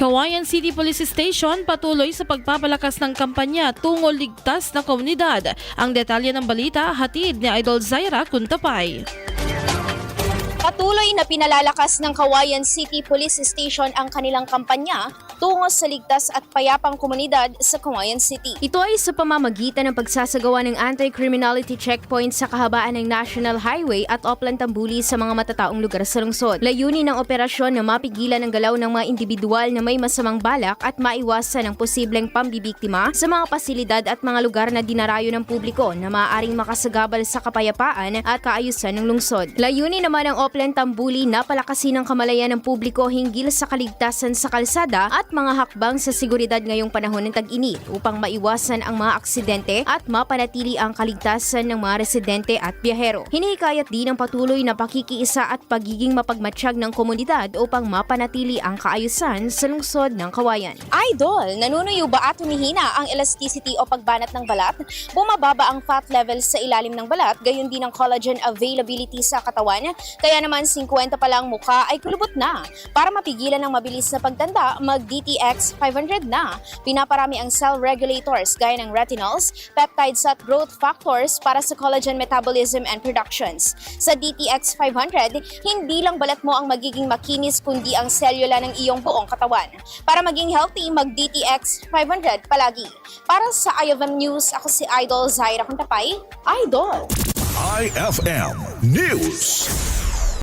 Cauayan City Police Station patuloy sa pagpapalakas ng kampanya tungol ligtas na komunidad. Ang detalye ng balita hatid ni Idol Zaira Kuntapay. Patuloy na pinalalakas ng Cauayan City Police Station ang kanilang kampanya tungo sa ligtas at payapang komunidad sa Cauayan City. Ito ay sa pamamagitan ng pagsasagawa ng anti-criminality checkpoint sa kahabaan ng National Highway at Oplan Tambuli sa mga matataong lugar sa lungsod. Layunin ng operasyon na mapigilan ang galaw ng mga individual na may masamang balak at maiwasan ang posibleng pambibiktima sa mga pasilidad at mga lugar na dinarayo ng publiko na maaaring makasagabal sa kapayapaan at kaayusan ng lungsod. Layunin naman ng Oplan Tambuli na palakasin ang kamalayan ng publiko hinggil sa kaligtasan sa kalsada at mga hakbang sa seguridad ngayong panahon ng tag-init upang maiwasan ang mga aksidente at mapanatili ang kaligtasan ng mga residente at biyahero. Hinihikayat din ang patuloy na pakikiisa at pagiging mapagmatsyag ng komunidad upang mapanatili ang kaayusan sa lungsod ng Cauayan. Idol, nanunuyo ba at humihina ang elasticity o pagbanat ng balat? Bumababa ang fat levels sa ilalim ng balat, gayon din ang collagen availability sa katawan, kaya naman 50 pa lang mukha ay kulubot na. Para mapigilan ang mabilis na pagtanda, mag-DTX 500 na. Pinaparami ang cell regulators gaya ng retinols, peptides at growth factors para sa collagen metabolism and productions. Sa DTX 500, hindi lang balat mo ang magiging makinis kundi ang selula ng iyong buong katawan. Para maging healthy, mag-DTX 500 palagi. Para sa IFM News, ako si Idol Zaira Kuntapay. Idol! IFM News.